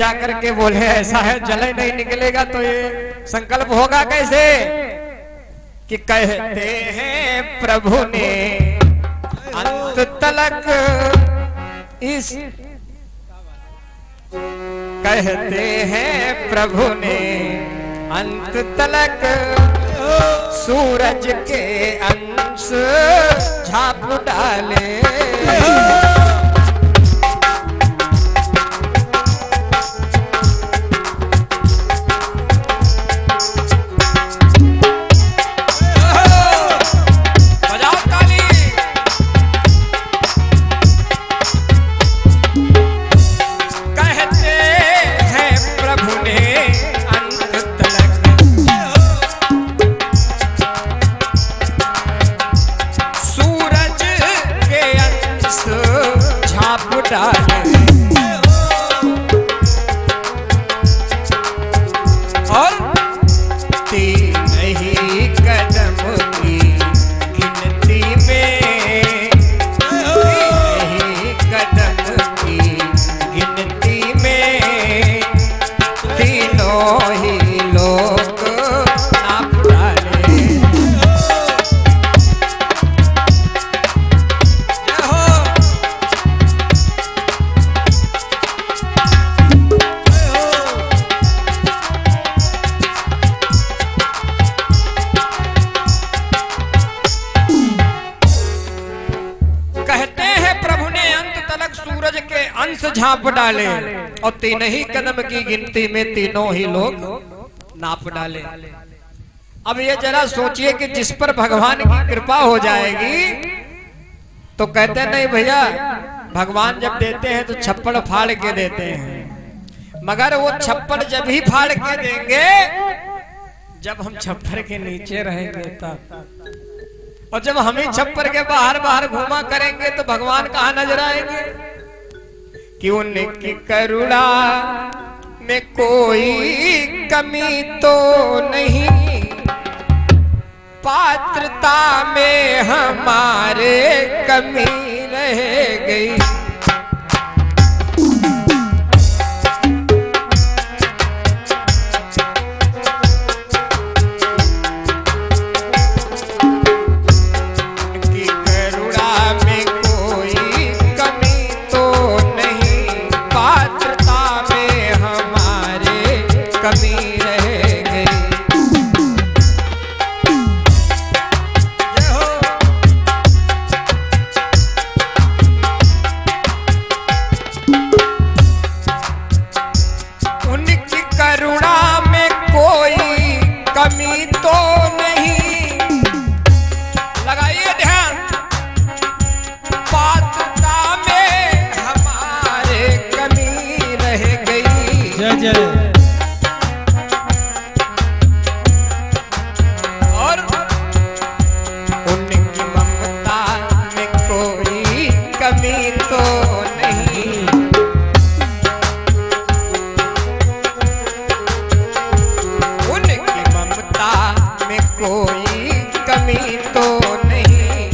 जाकर के बोले ऐसा है जले नहीं निकलेगा तो ये संकल्प होगा कैसे कि कहते हैं प्रभु ने अंत तलक इस कहते हैं प्रभु ने अंत तलक सूरज के अंश झाप डाले। और तीन ही कदम की गिनती में, तीन ही कदम की गिनती में तीनों ही लोग नाप डाले। सूरज के अंश झांप डाले और तीन ही कदम की गिनती में तीनों ही लोग नाप डाले। अब ये जरा सोचिए कि जिस पर भगवान की कृपा हो जाएगी तो कहते नहीं भैया भगवान जब देते हैं तो छप्पड़ फाड़ के देते हैं, मगर वो छप्पड़ जब ही फाड़ के देंगे जब हम छप्पर के नीचे रहेंगे तब, और जब हम ही छप्पर के बाहर बाहर घूमा करेंगे तो भगवान कहाँ नजर आएंगे। कि उनकी करुणा में कोई कमी तो नहीं, पात्रता में हमारे कमी रह गई। कमी तो नहीं, लगाइए ध्यान, पात्रता में हमारे कमी रह गई। जय जय। और उनकी ममता में कोई कमी तो नहीं, कोई कमी तो नहीं,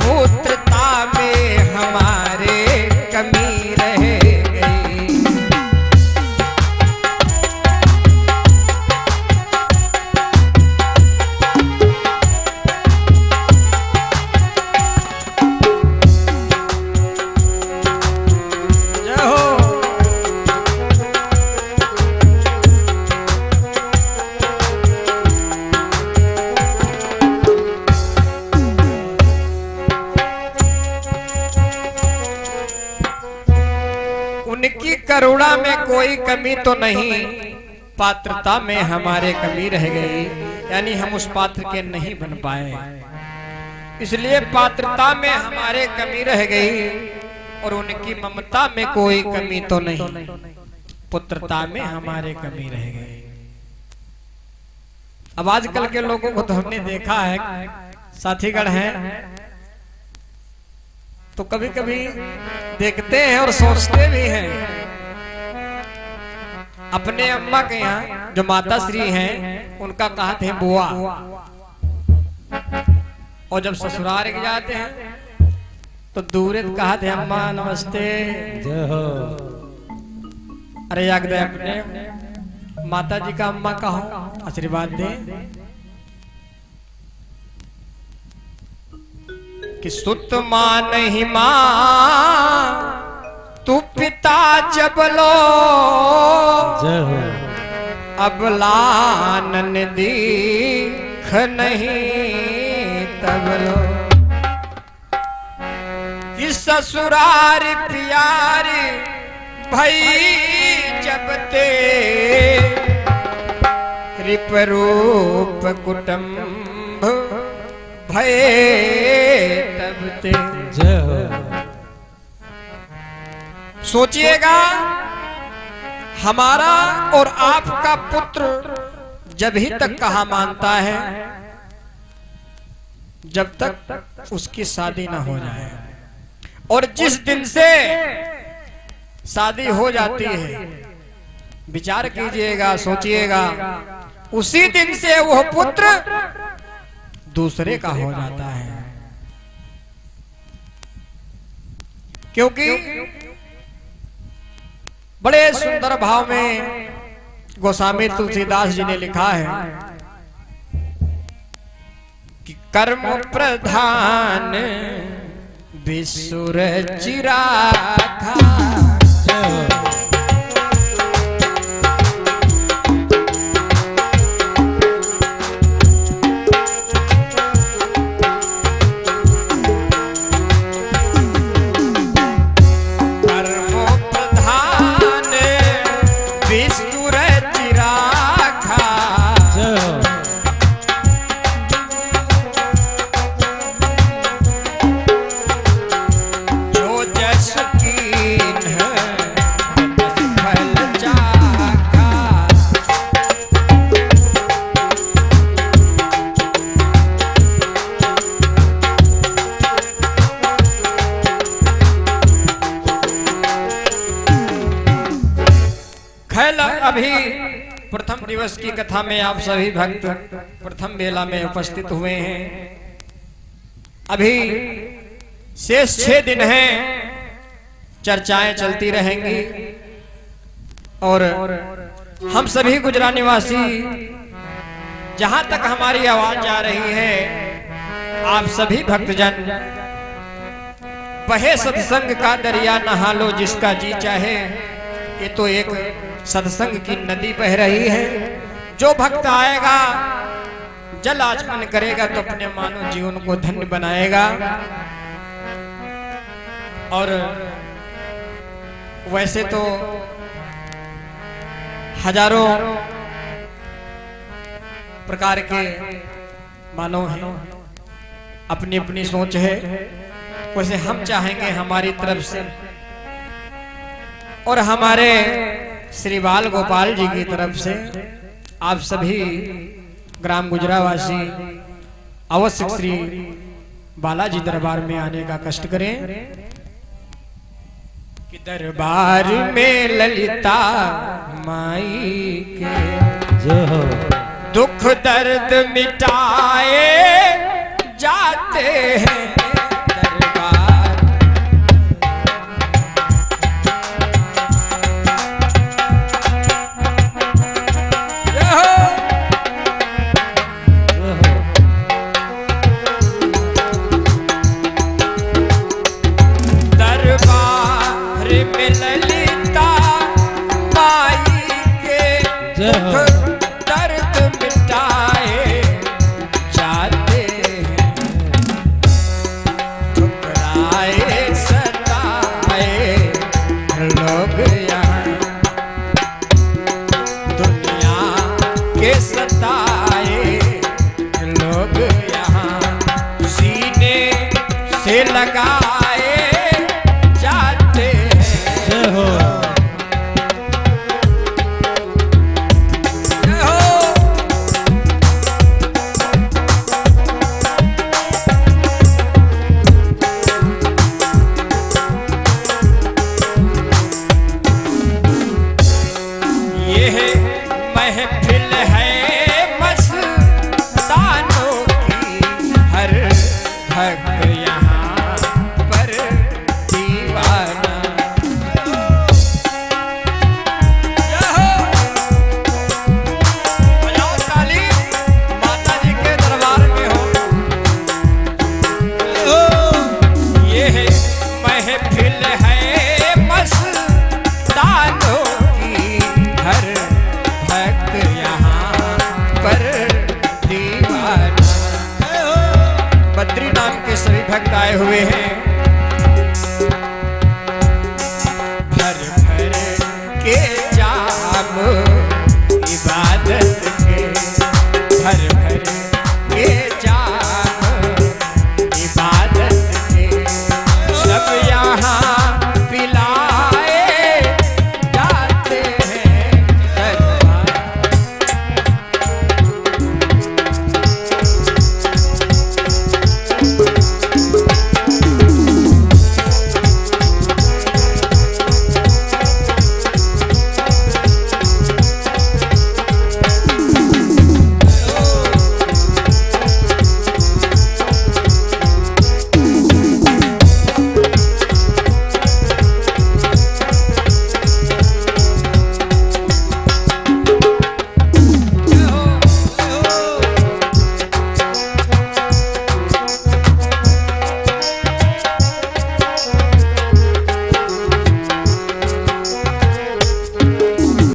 पुत्रता में हमारे कमी रह गई। उनकी करुणा में कोई कमी तो नहीं, पात्रता में हमारे कमी रह गई, यानी हम उस पात्र के नहीं बन पाए, इसलिए पात्रता में हमारे कमी रह गई। और उनकी ममता में कोई कमी तो नहीं, पुत्रता में हमारे कमी रह गई। अब आजकल के लोगों को तो हमने देखा है, साथीगण हैं, तो कभी कभी देखते हैं और सोचते भी हैं। अपने अम्मा के यहाँ जो माता श्री हैं उनका कहते हैं बुआ, और जब ससुराल के जाते हैं तो दूर कहते हैं अम्मा नमस्ते, जय हो। अरे याद दे अपने माता जी का अम्मा का हो आशीर्वाद दे कि सुत मां नहीं मां तू पिता जबलो अबलानन दीख नहीं तबलो कि ससुरार प्यार भई जब ते रिपरूप कुटुंब भय तब ते सोचिएगा हमारा और आपका पुत्र जब ही तक कहा मानता है जब तक उसकी शादी ना हो जाए और जिस दिन से शादी हो जाती है विचार कीजिएगा सोचिएगा उसी दिन से वह पुत्र दूसरे का हो जाता है क्योंकि बड़े सुंदर भाव में गोस्वामी तुलसीदास जी ने लिखा है कि कर्म प्रधान विसुर चिराखा अभी प्रथम दिवस की कथा में आप सभी भक्त प्रथम बेला में उपस्थित हुए हैं। अभी शेष 6 दिन हैं, चर्चाएं चलती रहेंगी और हम सभी गुजरात निवासी जहां तक हमारी आवाज जा रही है आप सभी भक्तजन बहे सत्संग का दरिया नहा लो जिसका जी चाहे। ये तो एक सत्संग की नदी बह रही है। जो भक्त आएगा जल आचमन करेगा तो अपने मानव जीवन को धन्य बनाएगा। और वैसे तो हजारों प्रकार के मानव हैं, अपनी अपनी सोच है। वैसे हम चाहेंगे हमारी तरफ से और हमारे श्री बाल गोपाल जी की तरफ से आप सभी ग्राम गुजरावासी अवश्य श्री बालाजी दरबार में आने का कष्ट करें कि दरबार में ललिता माई के दुख दर्द मिटाए जाते हैं। के जाम, ई